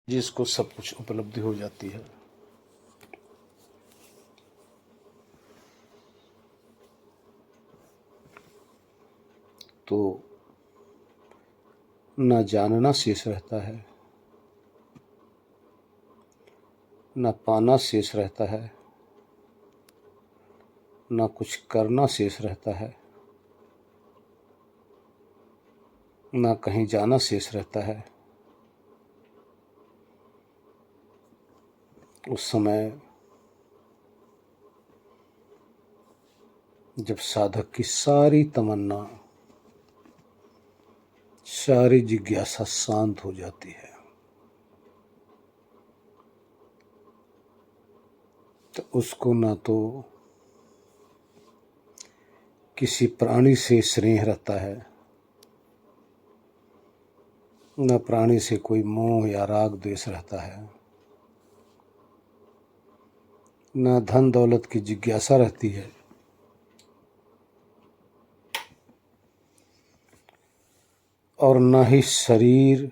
जिसको सब कुछ उपलब्धि हो जाती है। तो न जानना शेष रहता है, न पाना शेष रहता है, न कुछ करना शेष रहता है, न कहीं जाना शेष रहता है। उस समय जब साधक की सारी तमन्ना, सारी जिज्ञासा शांत हो जाती है, तो उसको ना तो किसी प्राणी से स्नेह रहता है, न प्राणी से कोई मोह या राग द्वेष रहता है, न धन दौलत की जिज्ञासा रहती है, और न ही शरीर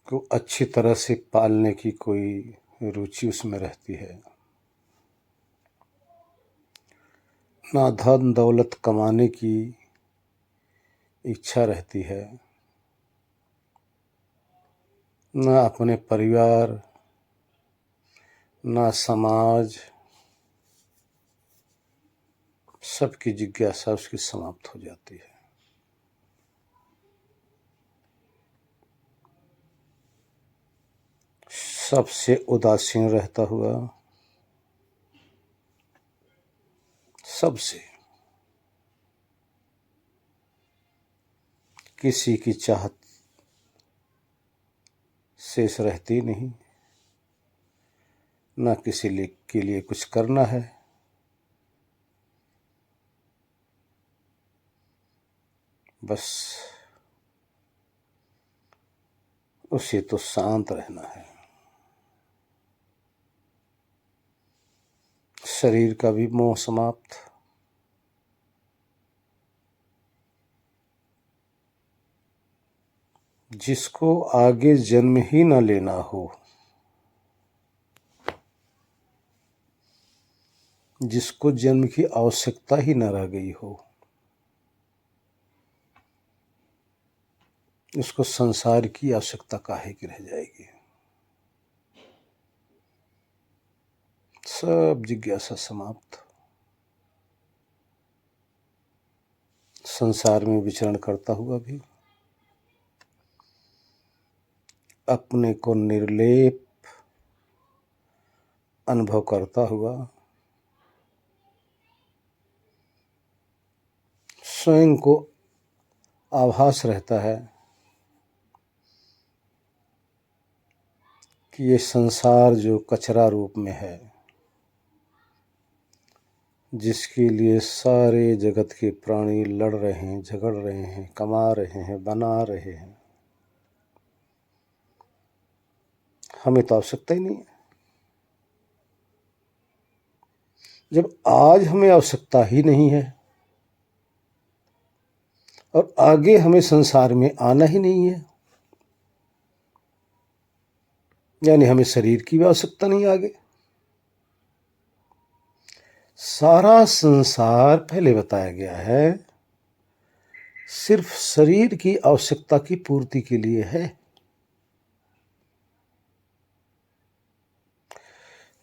को अच्छी तरह से पालने की कोई रुचि उसमें रहती है, न धन दौलत कमाने की इच्छा रहती है, न अपने परिवार, न समाज, सबकी जिज्ञासा उसकी समाप्त हो जाती है। सबसे उदासीन रहता हुआ, सबसे किसी की चाहत शेष रहती नहीं, न किसी के लिए कुछ करना है, बस उसे तो शांत रहना है। शरीर का भी मोह समाप्त, जिसको आगे जन्म ही न लेना हो, जिसको जन्म की आवश्यकता ही न रह गई हो, उसको संसार की आवश्यकता काहे की रह जाएगी। सब जिज्ञासा समाप्त। संसार में विचरण करता हुआ भी अपने को निर्लेप अनुभव करता हुआ, स्वयं को आभास रहता है कि ये संसार जो कचरा रूप में है, जिसके लिए सारे जगत के प्राणी लड़ रहे हैं, झगड़ रहे हैं, कमा रहे हैं, बना रहे हैं, हमें तो आवश्यकता ही नहीं है। जब आज हमें आवश्यकता ही नहीं है और आगे हमें संसार में आना ही नहीं है, यानी हमें शरीर की भी आवश्यकता नहीं आगे। सारा संसार पहले बताया गया है सिर्फ शरीर की आवश्यकता की पूर्ति के लिए है।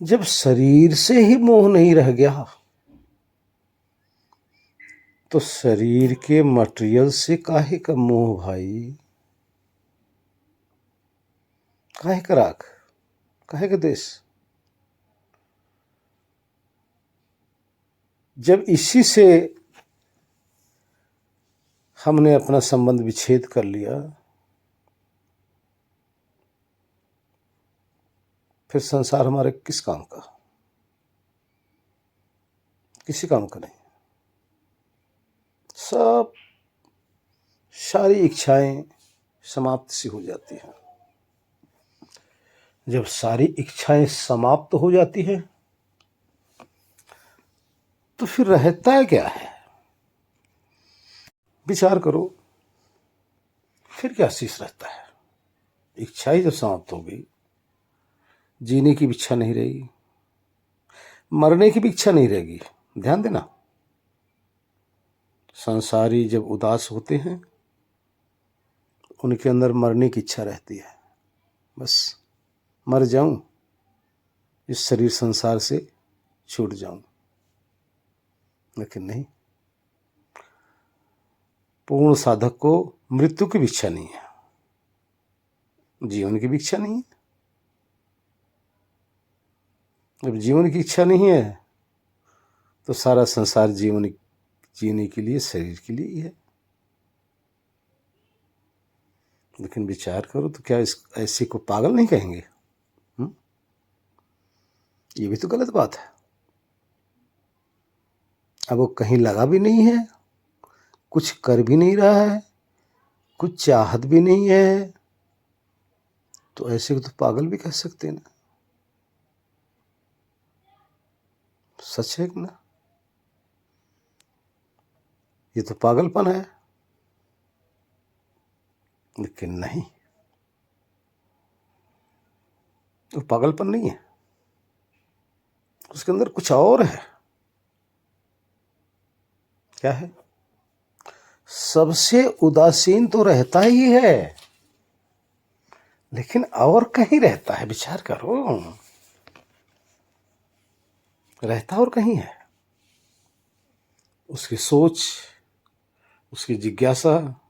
जब शरीर से ही मोह नहीं रह गया तो शरीर के मटेरियल से काहे का मोह भाई, काहे का राग, काहे का देश। जब इसी से हमने अपना संबंध विच्छेद कर लिया, फिर संसार हमारे किस काम का, किसी काम का नहीं। सब सारी इच्छाएं समाप्त सी हो जाती हैं। जब सारी इच्छाएं समाप्त हो जाती है तो फिर रहता क्या है, विचार करो। फिर क्या शेष रहता है? इच्छा ही जब समाप्त हो गई, जीने की भी इच्छा नहीं रहेगी, मरने की भी इच्छा नहीं रहेगी। ध्यान देना, संसारी जब उदास होते हैं उनके अंदर मरने की इच्छा रहती है, बस मर जाऊं, इस शरीर संसार से छूट जाऊं। लेकिन नहीं, पूर्ण साधक को मृत्यु की भी इच्छा नहीं है, जीवन की भी इच्छा नहीं है। जब जीवन की इच्छा नहीं है तो सारा संसार जीवन जीने के लिए, शरीर के लिए ही है। लेकिन विचार करो तो क्या इस ऐसे को पागल नहीं कहेंगे? ये भी तो गलत बात है। अब वो कहीं लगा भी नहीं है, कुछ कर भी नहीं रहा है, कुछ चाहत भी नहीं है, तो ऐसे को तो पागल भी कह सकते हैं ना। सच है कि ना? ये तो पागलपन है। लेकिन नहीं, वो पागलपन नहीं है, उसके अंदर कुछ और है। क्या है? सबसे उदासीन तो रहता ही है, लेकिन और कहीं रहता है। विचार करो, रहता और कहीं है। उसकी सोच, उसकी जिज्ञासा,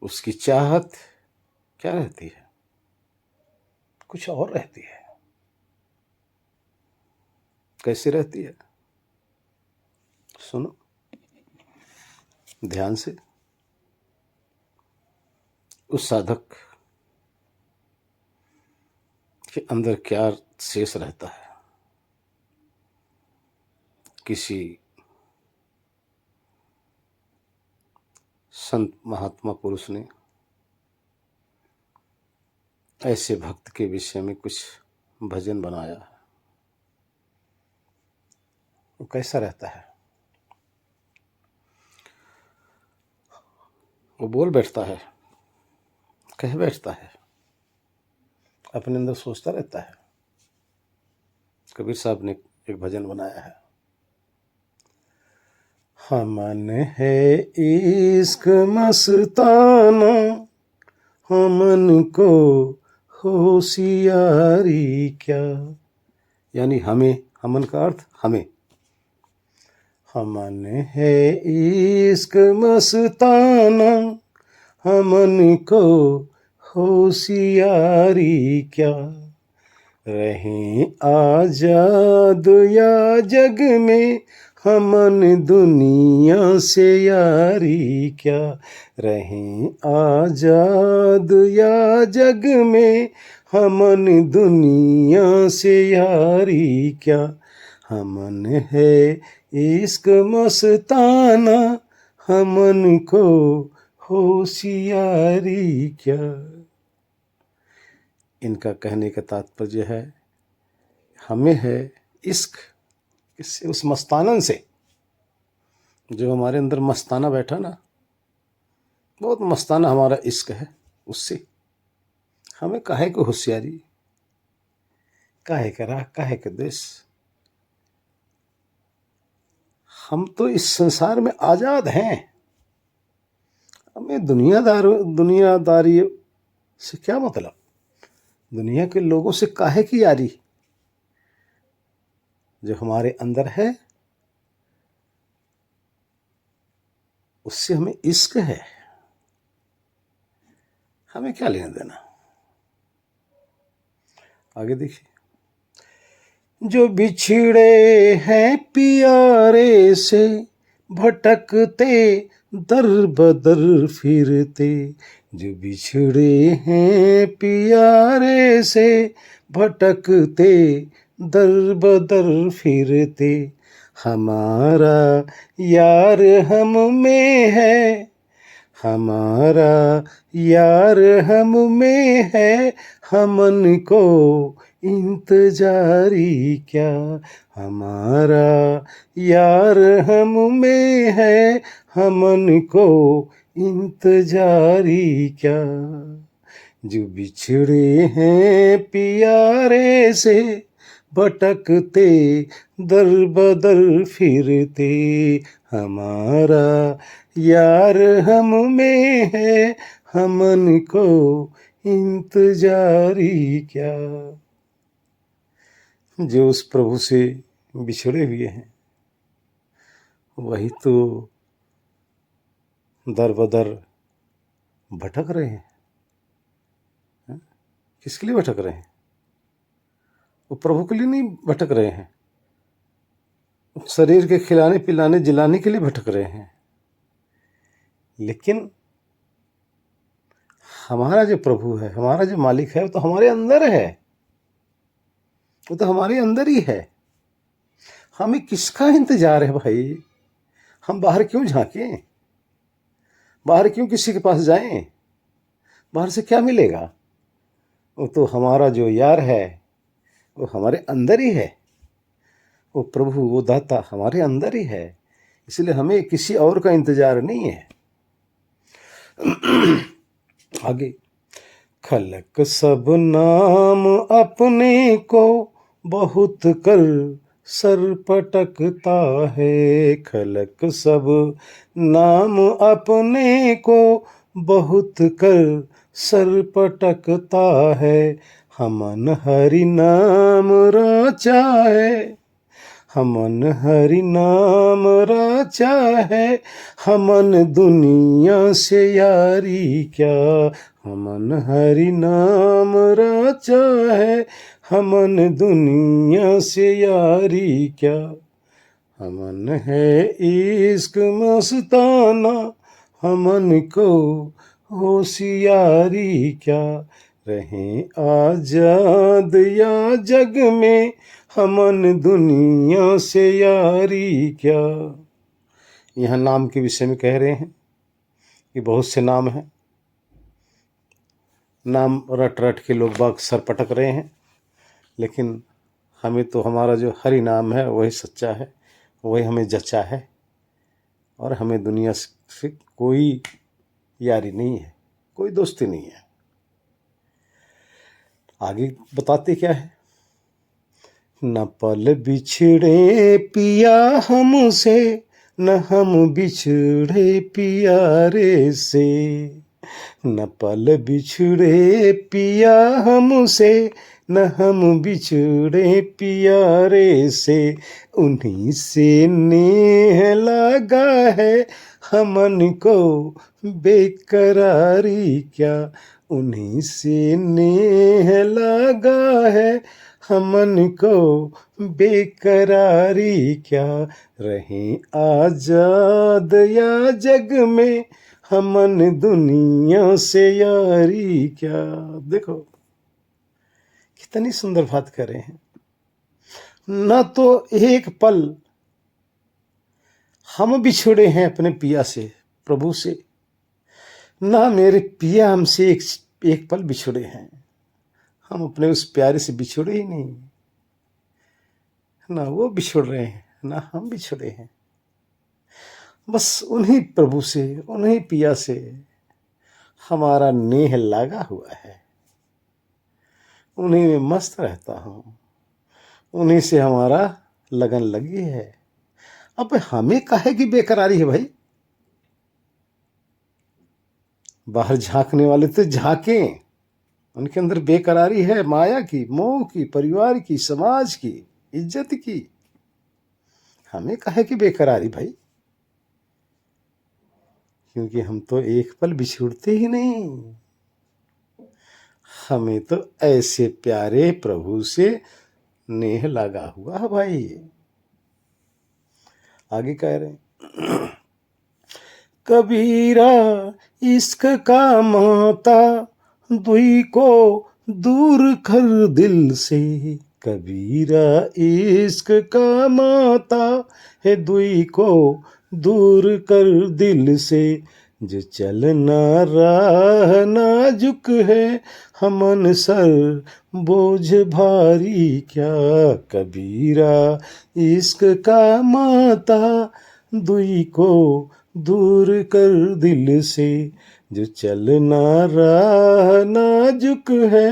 उसकी चाहत क्या रहती है? कुछ और रहती है। कैसे रहती है? सुनो ध्यान से। उस साधक के अंदर क्या शेष रहता है? किसी संत महात्मा पुरुष ने ऐसे भक्त के विषय में कुछ भजन बनाया है। वो कैसा रहता है? वो बोल बैठता है, कह बैठता है, अपने अंदर सोचता रहता है। कबीर साहब ने एक भजन बनाया है, हमन है इश्क मस्ताना, हमन को होशियारी क्या। यानी हमें, हमन का अर्थ हमें, हमन है इश्क मस्ताना, हमन को होशियारी क्या। रहें आजाद या जग में, हमन दुनिया से यारी क्या। रहें आजाद या जग में, हमन दुनिया से यारी क्या। हमन है इश्क मस्ताना, हमन को होशियारी क्या। इनका कहने का तात्पर्य है, हमें है इश्क किससे? उस मस्तानन से, जो हमारे अंदर मस्ताना बैठा ना, बहुत मस्ताना हमारा इश्क है, उससे। हमें काहे को होशियारी, काहे का राह, काहे का देश। हम तो इस संसार में आजाद हैं। हमें दुनियादारी से क्या मतलब? दुनिया के लोगों से काहे की यारी? जो हमारे अंदर है उससे हमें इश्क है, हमें क्या लेना देना। आगे देखिए, जो बिछड़े हैं प्यारे से, भटकते दर बदर फिरते। जो बिछड़े हैं प्यारे से, भटकते दर बदर फिरते। हमारा यार हम में है, हमारा यार हम में है, हमन को इंतजारी क्या, हमारा यार हम में है, हमन को इंतजारी क्या। जो बिछड़े हैं प्यारे से, भटकते दर बदर फिरते, हमारा यार हम में है, हमन को इंतजारी क्या। जो उस प्रभु से बिछड़े हुए हैं वही तो दर बदर भटक रहे हैं। किसके लिए भटक रहे हैं? वो प्रभु के लिए नहीं भटक रहे हैं, शरीर के खिलाने पिलाने जिलाने के लिए भटक रहे हैं। लेकिन हमारा जो प्रभु है, हमारा जो मालिक है, वो तो हमारे अंदर है, वो तो हमारे अंदर ही है। हमें किसका इंतजार है भाई? हम बाहर क्यों झांकें? बाहर क्यों किसी के पास जाएं? बाहर से क्या मिलेगा? वो तो हमारा जो यार है वो हमारे अंदर ही है। वो प्रभु, वो दाता हमारे अंदर ही है। इसलिए हमें किसी और का इंतजार नहीं है। आगे, खलक सब नाम अपने को बहुत कर सर पटकता है। खलक सब नाम अपने को बहुत कर सर पटकता है। हमन हरि नाम रचा है, हमन हरि नाम रचा है, हमन दुनिया से यारी क्या। हमन हरि नाम रचा है, हमन दुनिया से यारी क्या। हमन है इश्क मस्ताना, हमन को होशियारी क्या। रहें आजाद या जग में, हमन दुनिया से यारी क्या। यहाँ नाम के विषय में कह रहे हैं कि बहुत से नाम हैं, नाम रट रट के लोग बाग सर पटक रहे हैं, लेकिन हमें तो हमारा जो हरि नाम है वही सच्चा है, वही हमें जचा है, और हमें दुनिया से कोई यारी नहीं है, कोई दोस्ती नहीं है। आगे बताते क्या है, न पल बिछड़े पिया हमसे, न हम बिछड़े प्यारे से। न पल बिछड़े पिया हमसे, न हम बिछड़े प्यारे से। उन्हीं से नेह लगा है, हमन को बेकरारी क्या। उन्हीं से नेह लगा है, हमन को बेकरारी क्या। रहें आजाद या जग में, हमन दुनिया से यारी क्या। देखो कितनी सुंदर बात कर रहे हैं। न तो एक पल हम बिछड़े हैं अपने पिया से, प्रभु से, ना मेरे पिया हमसे एक पल बिछड़े हैं। हम अपने उस प्यारे से बिछड़े ही नहीं, ना वो बिछड़ रहे हैं ना हम बिछड़े हैं। बस उन्हीं प्रभु से, उन्हीं पिया से हमारा नेह लगा हुआ है, उन्हीं में मस्त रहता हूँ, उन्हीं से हमारा लगन लगी है। अब हमें काहे की बेकरारी है भाई? बाहर झांकने वाले तो झांकें, उनके अंदर बेकरारी है माया की, मोह की, परिवार की, समाज की, इज्जत की। हमें काहे की बेकरारी भाई? क्योंकि हम तो एक पल बिछुड़ते ही नहीं। हमें तो ऐसे प्यारे प्रभु से नेह लगा हुआ है भाई। आगे कह रहे हैं, कबीरा इश्क का माता, दुई को दूर कर दिल से। कबीरा इश्क का माता है, दुई को दूर कर दिल से। जो चलना राह नाजुक है, हमन सर बोझ भारी क्या। कबीरा इश्क का माता, दुई को दूर कर दिल से। जो चलना राह नाजुक है,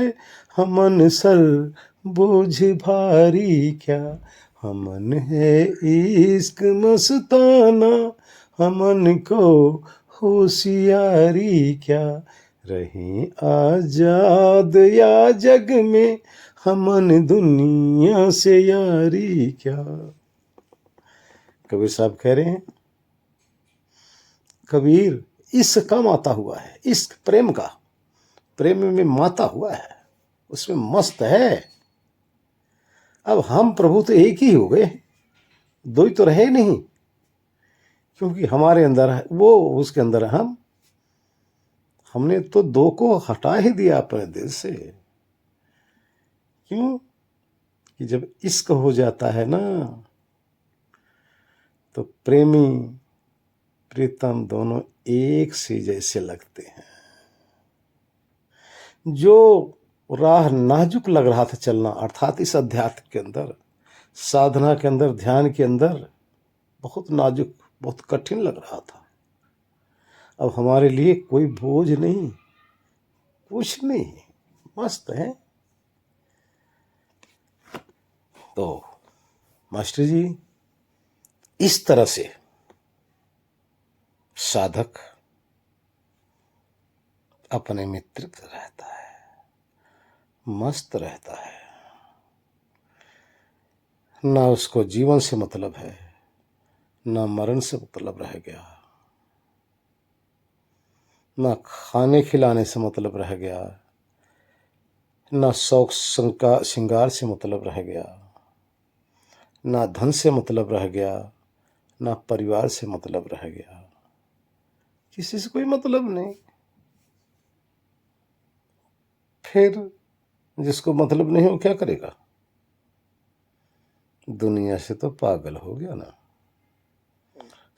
हमन सर बोझ भारी क्या। हमन है इश्क मस्ताना, हमन को होशियारी क्या। रही आजाद या जग में, हमन दुनिया से यारी क्या। कबीर साहब कह रहे हैं, कबीर इश्क का माता हुआ है, इश्क प्रेम का, प्रेम में माता हुआ है, उसमें मस्त है। अब हम प्रभु तो एक ही हो गए, दो ही तो रहे नहीं, क्योंकि हमारे अंदर है वो, उसके अंदर हम। हमने तो दो को हटा ही दिया अपने दिल से। क्यों? कि जब इश्क हो जाता है ना, तो प्रेमी प्रीतम दोनों एक से जैसे लगते हैं। जो राह नाजुक लग रहा था चलना, अर्थात इस अध्यात्म के अंदर, साधना के अंदर, ध्यान के अंदर बहुत नाजुक, बहुत कठिन लग रहा था, अब हमारे लिए कोई बोझ नहीं, कुछ नहीं, मस्त है। तो मास्टर जी, इस तरह से साधक अपने मित्र रहता है, मस्त रहता है। ना उसको जीवन से मतलब है, ना मरण से मतलब रह गया, ना खाने खिलाने से मतलब रह गया, ना शौक श्रृंगार से मतलब रह गया, ना धन से मतलब रह गया, ना परिवार से मतलब रह गया, किसी से कोई मतलब नहीं। फिर जिसको मतलब नहीं हो क्या करेगा? दुनिया से तो पागल हो गया ना,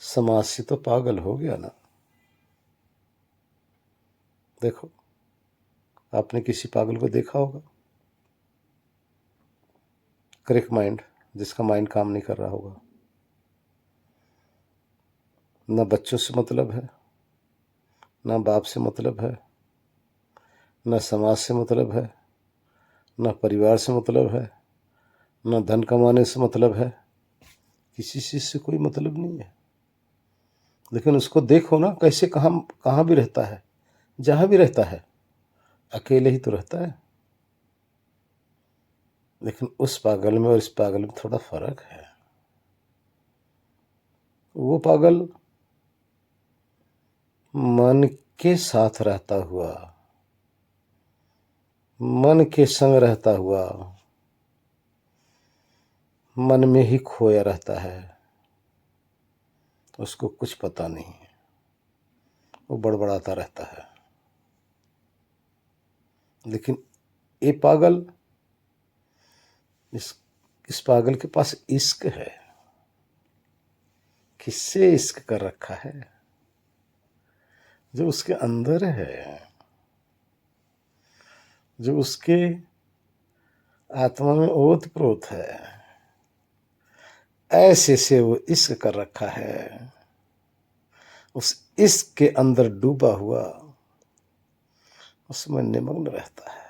समाज से तो पागल हो गया ना। देखो, आपने किसी पागल को देखा होगा? करेक्ट माइंड, जिसका माइंड काम नहीं कर रहा होगा। ना बच्चों से मतलब है, ना बाप से मतलब है, ना समाज से मतलब है, ना परिवार से मतलब है, ना धन कमाने से मतलब है, किसी चीज से कोई मतलब नहीं है। लेकिन उसको देखो ना, कैसे कहाँ भी रहता है, जहां भी रहता है अकेले ही तो रहता है। लेकिन उस पागल में और इस पागल में थोड़ा फर्क है। वो पागल मन के साथ रहता हुआ, मन के संग रहता हुआ, मन में ही खोया रहता है, उसको कुछ पता नहीं, वो बड़बड़ाता रहता है। लेकिन ये पागल, इस पागल के पास इश्क है। किससे इश्क कर रखा है? जो उसके अंदर है, जो उसके आत्मा में ओत प्रोत है, ऐसे से वो इश्क कर रखा है। उस इश्क के अंदर डूबा हुआ, उसमें निमग्न रहता है।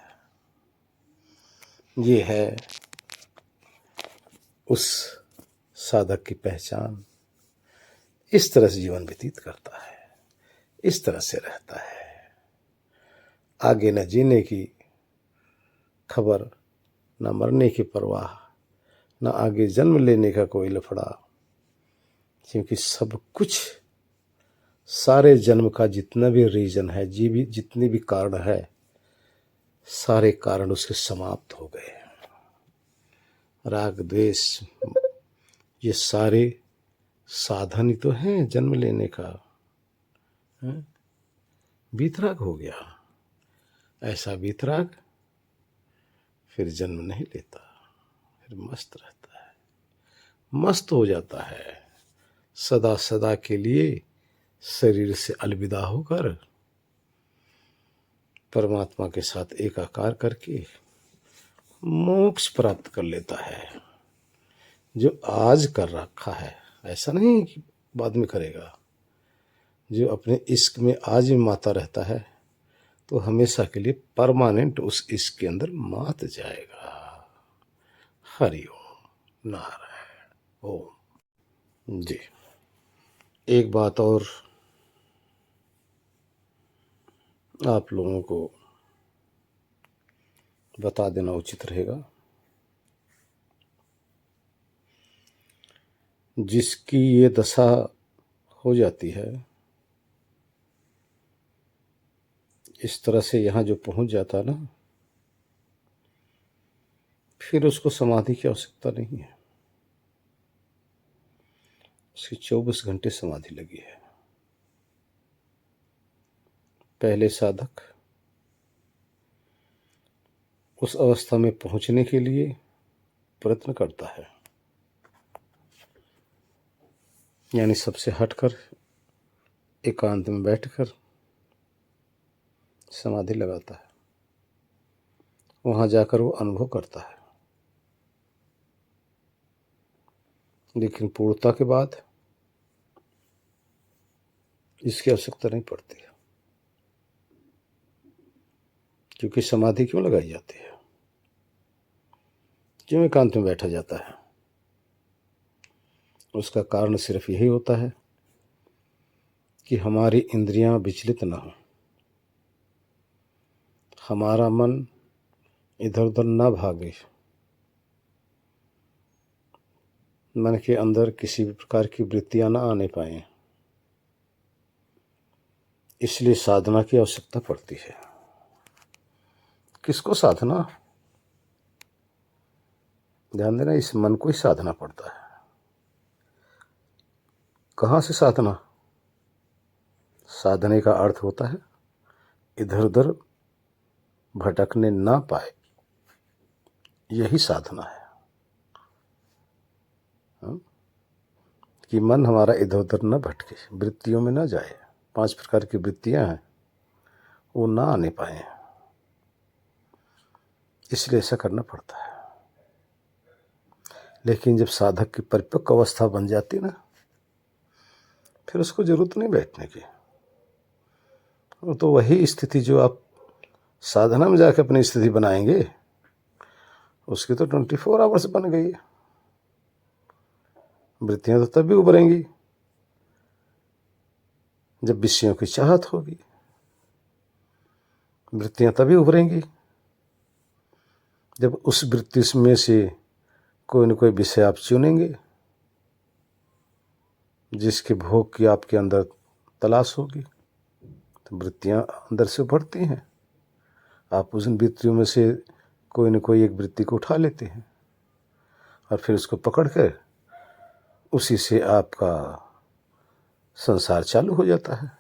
ये है उस साधक की पहचान। इस तरह से जीवन व्यतीत करता है, इस तरह से रहता है। आगे न जीने की खबर, न मरने की परवाह, न आगे जन्म लेने का कोई लफड़ा, क्योंकि सब कुछ, सारे जन्म का जितना भी रीजन है, जितनी भी कारण है, सारे कारण उसके समाप्त हो गए। राग द्वेष ये सारे साधन ही तो हैं जन्म लेने का। वीतराग हो गया, ऐसा वीतराग फिर जन्म नहीं लेता, फिर मस्त रहता है, मस्त हो जाता है, सदा सदा के लिए शरीर से अलविदा होकर परमात्मा के साथ एकाकार करके मोक्ष प्राप्त कर लेता है। जो आज कर रखा है, ऐसा नहीं कि बाद में करेगा। जो अपने इश्क में आज भी माता रहता है तो हमेशा के लिए परमानेंट उस इश्क के अंदर मात जाएगा। हरि ओम नारायण ओम। जी, एक बात और आप लोगों को बता देना उचित रहेगा। जिसकी ये दशा हो जाती है, इस तरह से यहाँ जो पहुँच जाता है ना, फिर उसको समाधि की आवश्यकता नहीं है। उसकी 24 घंटे समाधि लगी है। पहले साधक उस अवस्था में पहुंचने के लिए प्रयत्न करता है, यानी सबसे हटकर एकांत में बैठकर समाधि लगाता है। वहां जाकर वो अनुभव करता है। लेकिन पूर्णता के बाद इसकी आवश्यकता नहीं पड़ती है। क्योंकि समाधि क्यों लगाई जाती है? क्यों एकांत में बैठा जाता है? उसका कारण सिर्फ यही होता है कि हमारी इंद्रियां विचलित न हो, हमारा मन इधर उधर न भागे, मन के अंदर किसी भी प्रकार की वृत्तियां न आने पाए। इसलिए साधना की आवश्यकता पड़ती है। किसको साधना? ध्यान देना, इस मन को ही साधना पड़ता है। कहाँ से साधना? साधने का अर्थ होता है इधर उधर भटकने ना पाए, यही साधना है। कि मन हमारा इधर उधर न भटके, वृत्तियों में न जाए। 5 प्रकार की वृत्तियां हैं, वो ना आने पाए, इसलिए ऐसा करना पड़ता है। लेकिन जब साधक की परिपक्व अवस्था बन जाती ना, फिर उसको जरूरत नहीं बैठने की। वो तो वही स्थिति जो आप साधना में जाकर अपनी स्थिति बनाएंगे, उसकी तो 24 आवर्स बन गई है। वृत्तियां तो तब भी उभरेंगी जब विषयों की चाहत होगी। वृत्तियां तभी उभरेंगी जब उस वृत्ति में से कोई न कोई विषय आप चुनेंगे जिसके भोग की आपके अंदर तलाश होगी। तो वृत्तियां अंदर से उभरती हैं। आप उन वृत्तियों में से कोई न कोई एक वृत्ति को उठा लेते हैं और फिर उसको पकड़ कर उसी से आपका संसार चालू हो जाता है।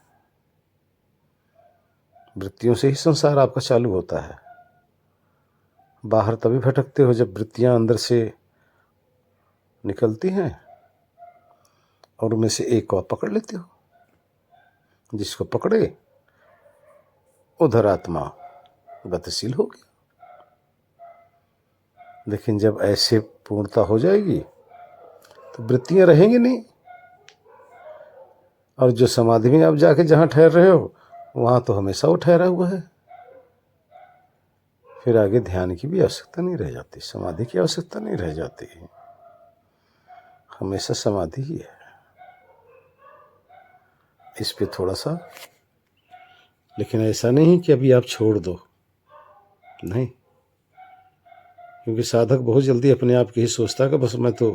वृत्तियों से ही संसार आपका चालू होता है। बाहर तभी भटकते हो जब वृत्तियां अंदर से निकलती हैं और उनमें से एक को आप पकड़ लेते हो। जिसको पकड़े उधर आत्मा गतिशील हो गया। लेकिन जब ऐसे पूर्णता हो जाएगी तो वृत्तियां रहेंगी नहीं, और जो समाधि में आप जाके जहां ठहर रहे हो वहां तो हमेशा वो ठहरा हुआ है। फिर आगे ध्यान की भी आवश्यकता नहीं रह जाती, समाधि की आवश्यकता नहीं रह जाती, हमेशा समाधि ही है। इस पे थोड़ा सा, लेकिन ऐसा नहीं कि अभी आप छोड़ दो, नहीं। क्योंकि साधक बहुत जल्दी अपने आप की ही सोचता है कि बस मैं तो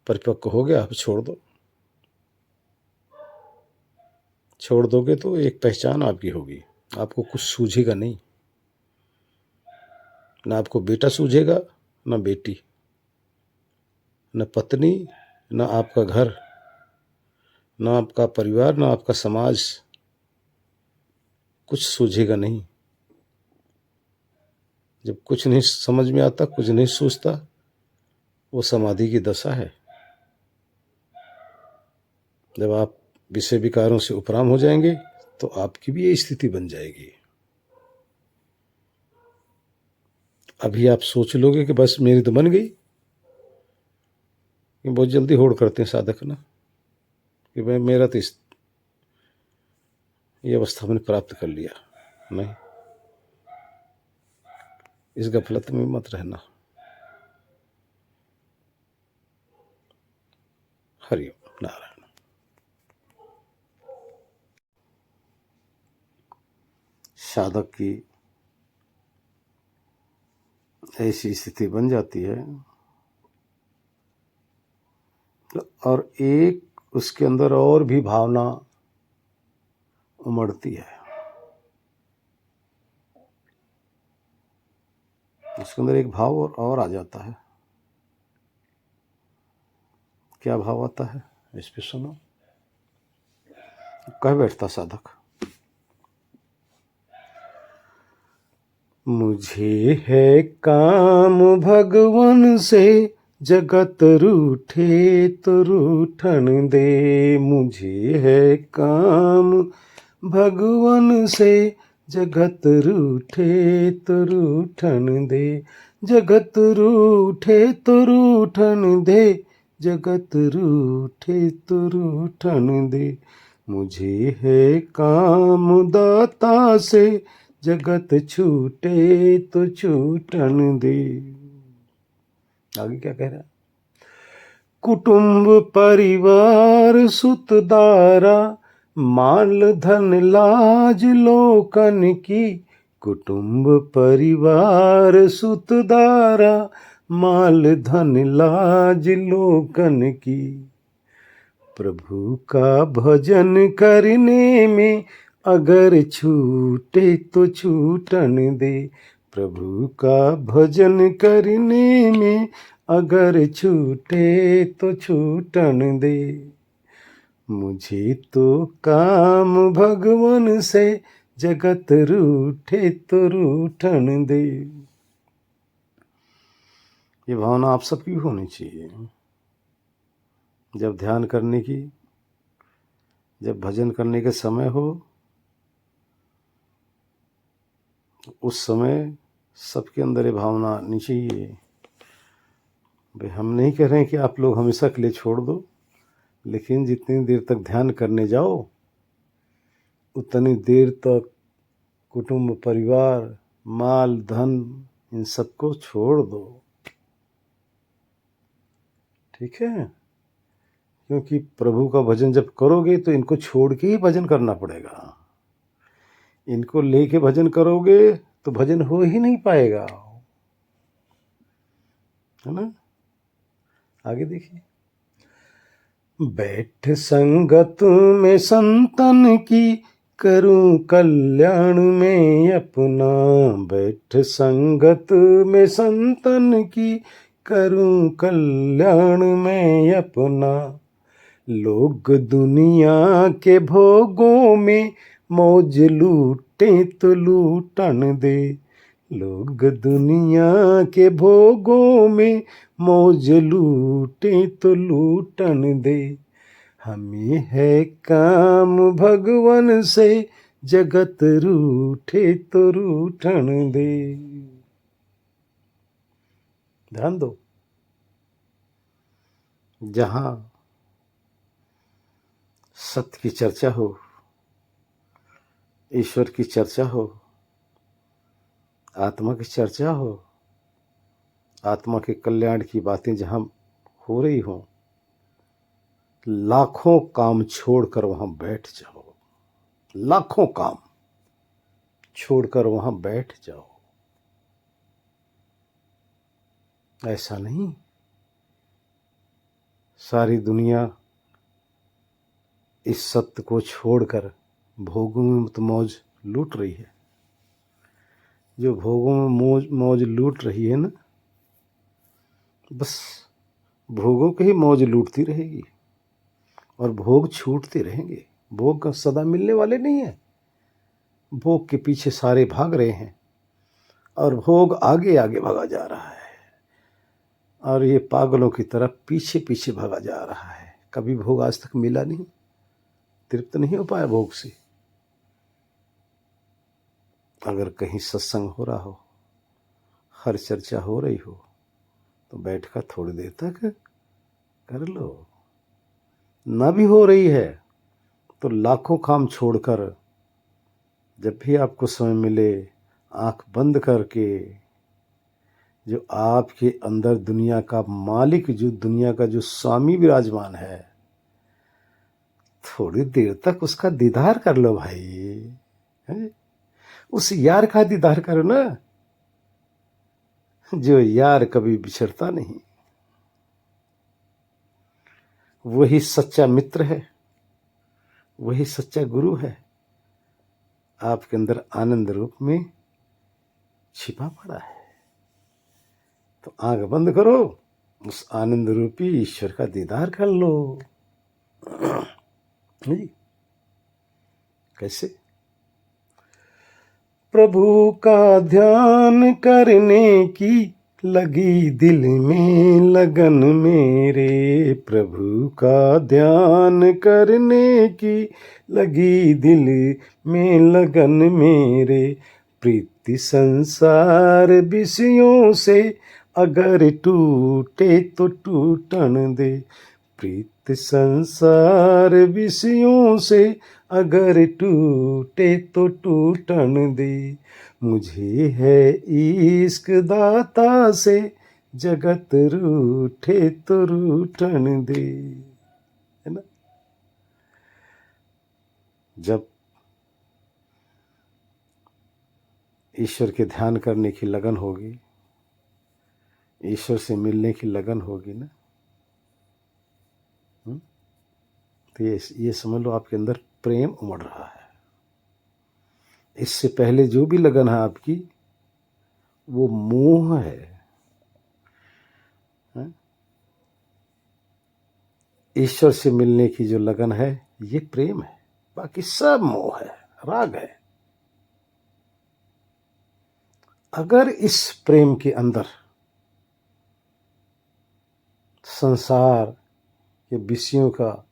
परिपक्व हो गया, अब छोड़ दो। छोड़ दोगे तो एक पहचान आपकी होगी, आपको कुछ सूझेगा नहीं। ना आपको बेटा सूझेगा, ना बेटी, न पत्नी, न आपका घर, न आपका परिवार, न आपका समाज, कुछ सूझेगा नहीं। जब कुछ नहीं समझ में आता, कुछ नहीं सूझता, वो समाधि की दशा है। जब आप विषय विकारों से उपराम हो जाएंगे तो आपकी भी ये स्थिति बन जाएगी। अभी आप सोच लोगे कि बस मेरी तो बन गई, बहुत जल्दी होड़ करते हैं साधक ना कि भाई मेरा तो ये अवस्था मैंने प्राप्त कर लिया। नहीं, इस गफलत में मत रहना। हरिओम नारायण। साधक की ऐसी स्थिति बन जाती है और एक उसके अंदर और भी भावना उमड़ती है। उसके अंदर एक भाव और आ जाता है। क्या भाव आता है इस पे सुनो। कह बैठता साधक, मुझे है काम भगवान से, जगत रूठे तो रूठन दे। मुझे है काम भगवान से, जगत रूठे तो रूठन दे। जगत रूठे तो रूठन दे, जगत रूठे तो रूठन दे। मुझे है काम दाता से, जगत छूटे तो छूटन दे। आगे क्या कह रहा है। कुटुंब परिवार सुतदारा, माल धन लाज लोकन की। कुटुंब परिवार सुतदारा, माल धन लाज लोकन की। प्रभु का भजन करने में अगर छूटे तो छूटन दे। प्रभु का भजन करने में अगर छूटे तो छूटन दे। मुझे तो काम भगवान से, जगत रूठे तो रूठन दे। ये भावना आप सबकी होनी चाहिए। जब ध्यान करने की, जब भजन करने के समय हो, उस समय सबके अंदर ये भावना आनी चाहिए। भाई हम नहीं कह रहे हैं कि आप लोग हमेशा के लिए छोड़ दो, लेकिन जितनी देर तक ध्यान करने जाओ उतनी देर तक कुटुंब परिवार माल धन इन सबको छोड़ दो। ठीक है, क्योंकि प्रभु का भजन जब करोगे तो इनको छोड़ के ही भजन करना पड़ेगा। इनको लेके भजन करोगे तो भजन हो ही नहीं पाएगा, है ना। आगे देखिए। बैठ संगत में संतन की, करूं कल्याण में अपना। बैठ संगत में संतन की, करूं कल्याण में अपना। लोग दुनिया के भोगों में मौज लूटे तो लूटन दे। लोग दुनिया के भोगों में मौज लूटे तो लूटन दे। हमें है काम भगवान से, जगत रूठे तो रूठन दे। ध्यान दो, जहां सत्य की चर्चा हो, ईश्वर की चर्चा हो, आत्मा की चर्चा हो, आत्मा के कल्याण की बातें जहां हो रही हो, लाखों काम छोड़कर वहां बैठ जाओ। लाखों काम छोड़कर वहां बैठ जाओ। ऐसा नहीं सारी दुनिया इस सत्य को छोड़कर भोगों में तो मौज लूट रही है। जो भोगों में मौज लूट रही है ना, बस भोगों के ही मौज लूटती रहेगी और भोग छूटते रहेंगे। भोग का सदा मिलने वाले नहीं है। भोग के पीछे सारे भाग रहे हैं और भोग आगे आगे भागा जा रहा है और ये पागलों की तरह पीछे पीछे भागा जा रहा है। कभी भोग आज तक मिला नहीं तृप्त नहीं हो पाया भोग से। अगर कहीं सत्संग हो रहा हो, हर चर्चा हो रही हो, तो बैठकर थोड़ी देर तक कर लो। ना भी हो रही है तो लाखों काम छोड़कर जब भी आपको समय मिले, आंख बंद करके, जो आपके अंदर दुनिया का मालिक, जो दुनिया का जो स्वामी विराजमान है, थोड़ी देर तक उसका दीदार कर लो भाई। है? उस यार का दीदार करो ना, जो यार कभी बिछड़ता नहीं। वही सच्चा मित्र है, वही सच्चा गुरु है, आपके अंदर आनंद रूप में छिपा पड़ा है। तो आंख बंद करो, उस आनंद रूपी ईश्वर का दीदार कर लो। जी कैसे? प्रभु का ध्यान करने की लगी दिल में लगन मेरे, प्रभु का ध्यान करने की लगी दिल में लगन मेरे, प्रीति संसार विषयों से अगर टूटे तो टूटन दे, प्रीत संसार विषयों से अगर टूटे तो टूटन दे, मुझे है इश्क दाता से जगत रूठे तो रूठन दे। है ना? जब ईश्वर के ध्यान करने की लगन होगी, ईश्वर से मिलने की लगन होगी ना, तो ये समझ लो आपके अंदर प्रेम उमड़ रहा है। इससे पहले जो भी लगन है आपकी, वो मोह है। ईश्वर से मिलने की जो लगन है, ये प्रेम है, बाकी सब मोह है, राग है। अगर इस प्रेम के अंदर संसार के विषयों का,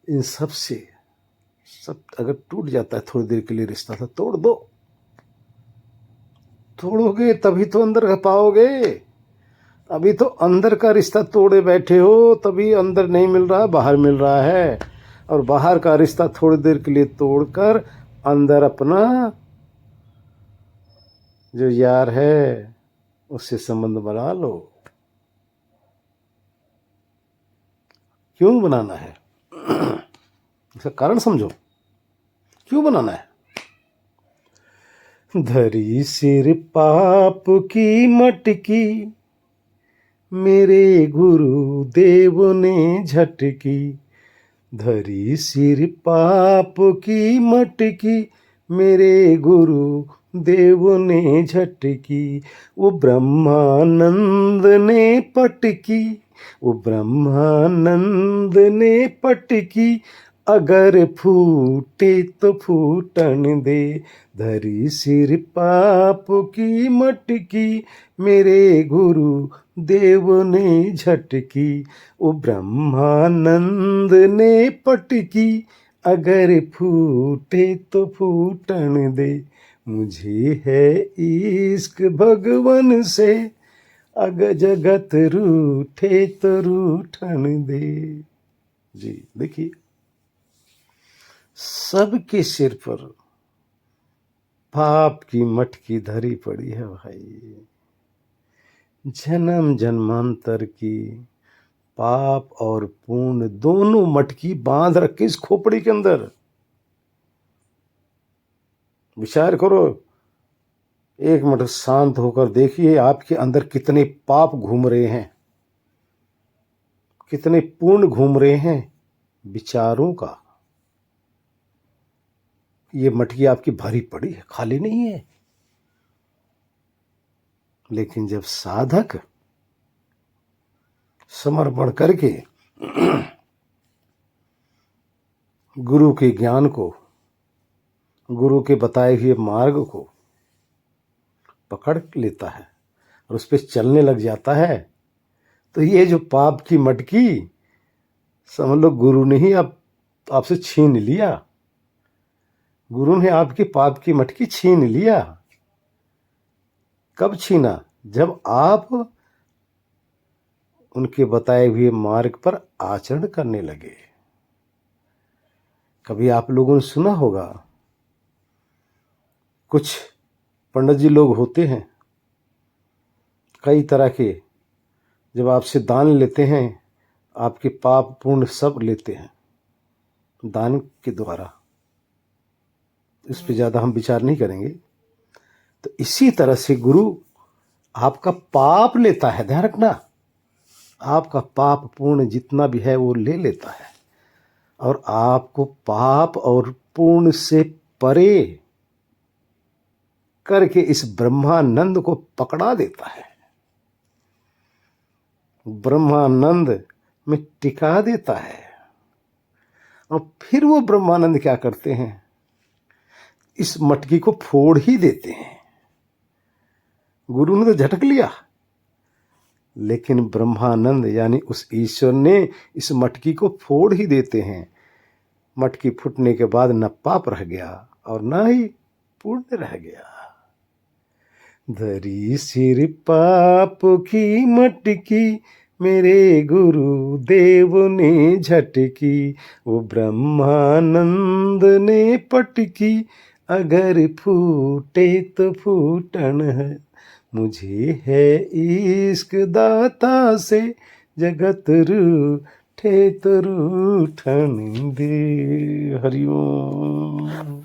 इन सब से सब अगर टूट जाता है थोड़ी देर के लिए रिश्ता, था तोड़ दो। तोड़ोगे तभी तो अंदर का पाओगे। अभी तो अंदर का रिश्ता तोड़े बैठे हो, तभी अंदर नहीं मिल रहा, बाहर मिल रहा है। और बाहर का रिश्ता थोड़ी देर के लिए तोड़कर अंदर अपना जो यार है उससे संबंध बना लो। क्यों बनाना है? इसका कारण समझो, क्यों बनाना है? धरी सिर पाप की मटकी, मेरे गुरु देव ने झटकी, धरी सिर पाप की मटकी, मेरे गुरु देव ने झटकी, वो ब्रह्मानंद ने पटकी, वो ब्रह्मानंद ने पटकी, अगर फूटे तो फूटन दे, धरी सिर पाप की मटकी, मेरे गुरु देव ने झटकी, वो ब्रह्मानंद ने पटकी, अगर फूटे तो फूटन दे, मुझे है इश्क भगवन से, अगर जगत रूठे तो रूठन दे। जी देखिए, सबके सिर पर पाप की मटकी धरी पड़ी है भाई। जन्म जन्मांतर की पाप और पुण्य दोनों मटकी बांध रखे इस खोपड़ी के अंदर। विचार करो, एक मिनट शांत होकर देखिए आपके अंदर कितने पाप घूम रहे हैं, कितने पुण्य घूम रहे हैं विचारों का। ये मटकी आपकी भरी पड़ी है, खाली नहीं है। लेकिन जब साधक समर्पण करके गुरु के ज्ञान को, गुरु के बताए हुए मार्ग को पकड़ लेता है और उस पर चलने लग जाता है, तो ये जो पाप की मटकी समझ लो गुरु ने ही आपसे छीन लिया। गुरु ने आपके पाप की मटकी छीन लिया। कब छीना? जब आप उनके बताए हुए मार्ग पर आचरण करने लगे। कभी आप लोगों ने सुना होगा, कुछ पंडित जी लोग होते हैं कई तरह के, जब आपसे दान लेते हैं आपके पाप पुण्य सब लेते हैं दान के द्वारा। इस पे ज़्यादा हम विचार नहीं करेंगे। तो इसी तरह से गुरु आपका पाप लेता है, ध्यान रखना, आपका पाप पुण्य जितना भी है वो ले लेता है और आपको पाप और पुण्य से परे करके इस ब्रह्मानंद को पकड़ा देता है, ब्रह्मानंद में टिका देता है। और फिर वो ब्रह्मानंद क्या करते हैं? इस मटकी को फोड़ ही देते हैं। गुरु ने तो झटक लिया, लेकिन ब्रह्मानंद यानी उस ईश्वर ने इस मटकी को फोड़ ही देते हैं। मटकी फूटने के बाद न पाप रह गया और न ही पुण्य रह गया। धरी सिर पाप की मटकी मेरे गुरु देव ने झटकी, वो ब्रह्मानंद ने पटकी, अगर फूटे तो फूटन है, मुझे है इश्क दाता से, जगत रूठे तो रूठन दे। हरिओम।